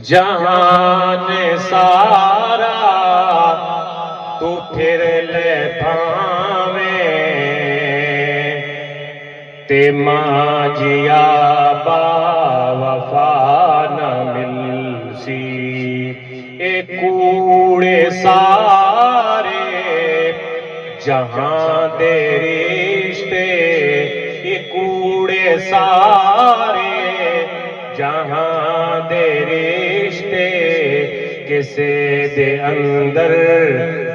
جہان سارا تو پھر لے بھاویں تے ماں جیا با وفا نہ ملسی اے کوڑے سارے جہاں دے رشتے اے کوڑے سارے جہاں دے رشتے کسے دے اندر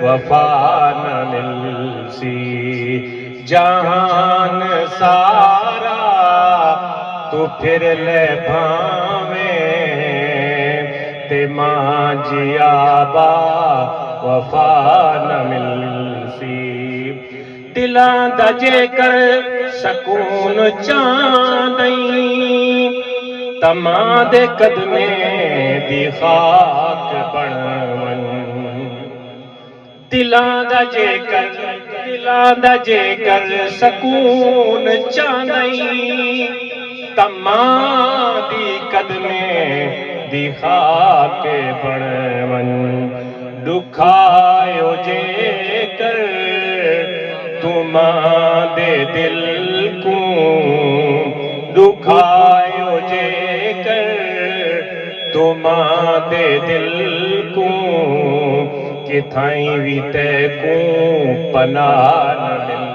وفا نہ ملسی جہان سارا تو پھر لے بھاویں تے ماں جیا با وفا نہ ملسی دلاں دا جے کر سکون چاندیں تماں دے قدمے دی خاک بنون دلاں دا جے کر سکون چاندیں تماں دی قدمے دی خاک بنون دکھایو جے کر تماں دے دل کو دکھایو جے کر تماں دے دل کو کتھائیں بھی تے کو پناہ نہ مل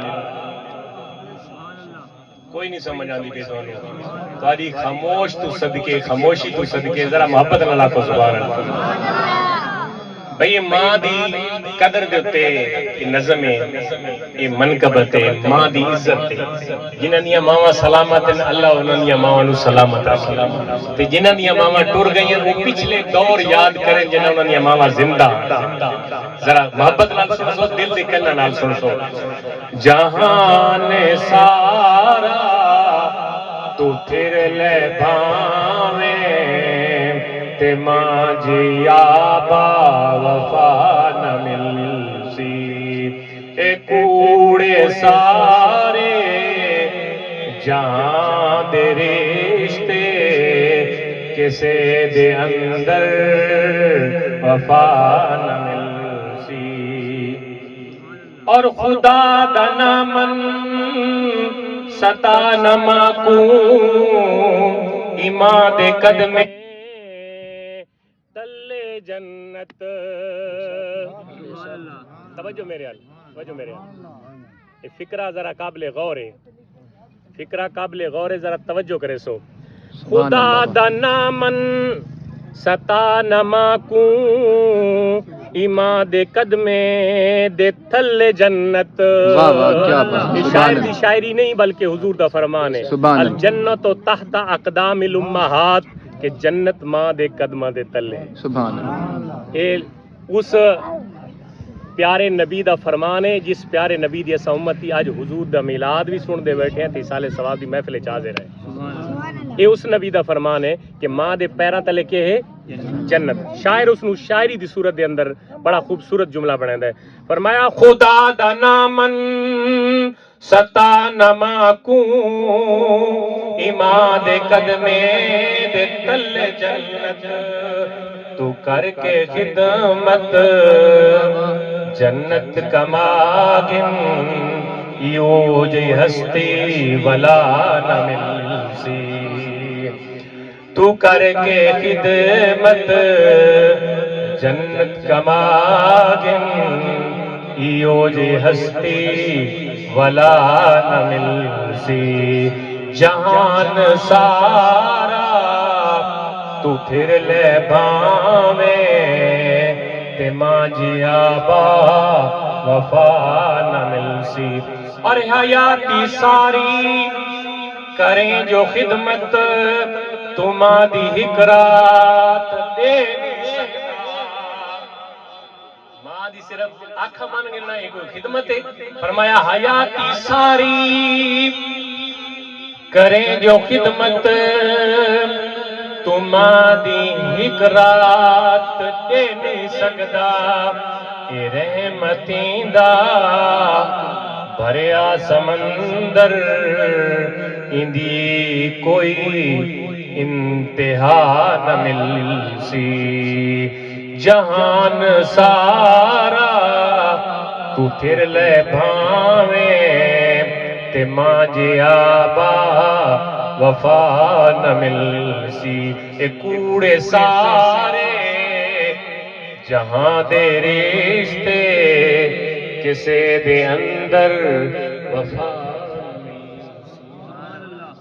کوئی نہیں سمجھ آندی پہ دونوں تاری خاموش تو صدقے خاموشی تو صدقے ذرا محبت نہ لاکھو سبحان اللہ بھئی ماں دی قدر دیتے یہ نظم ہے یہ منقبت ہے ماں دی عزت ہے جنہاں دیا ماما سلامت ہیں اللہ انہاں دیا ماما نو سلامت رکھے جنہاں دیا ماما ٹور گئی ہیں وہ پچھلے دور یاد کریں جنہاں انہاں دیا ماما زندہ ذرا محبت نال سن سو دل دکھنا نال سن سو جہان سارا تو پھر لے بھاویں تے ماں جیا با وفا نہ ملسی اے کوڑے سارے جہاں دے رشتے کسے دے اندر وفا نہ ملسی اور خدا دا نامن ستا نما کو ایمان دے قدمے تلے جنت توجہ میرے یہ فکرہ ذرا قابل غور ہے فکرہ قابل غور ہے ذرا توجہ کرے سو خدا دا نامن ستا نما کو ایمان دے قدمے دے تھلے جنت شاعر دی شاعری نہیں بلکہ حضور دا فرمان ہے الجنت تحت اقدام الامہات کہ جنت ماں دے قدمہ دے تلے سبحان اللہ اے اس پیارے نبی دا فرمان ہے جس پیارے نبی دی اسا امتی آج حضور دا میلاد بھی سن دے بیٹھے ہیں تیسال ثواب دی محفل حاضر ہے اے اس نبی دا فرمان ہے کہ ماں دے پیراں تلے کے ہے جنت شاعر اس نو شاعری دی صورت دے اندر بڑا خوبصورت جملہ بنایندا ہے فرمایا خدا دا نامن ستا نما کو ایمان دے قدمے دے تل جنت تو کر کے خدمت جنت کماگن یو جی ہستی ولا نہ ملسی تو کر کے خدمت جنت کماگن یو جی ہستی ولا نہ ملسی جہان سارا تو پھر لے بھاویں تے ماں جیا با وفا نہ ملسی اور حیاتی ساری کریں جو خدمت تمہاں دی حکرات دے ماں دی صرف آنکھ مان گنا ہے کوئی خدمت ہے فرمایا حیاتی ساری کریں جو خدمت تمہاں دی حکرات دے نہیں سکدا اے رحمتیں دا بھریا سمندر اندی کوئی انتہا نہ مل سی جہان سارا تو پھر لے بھاویں تے مانجے آبا وفا نہ مل سی اے کوڑے سارے جہاں دے رشتے کسے دے اندر وفا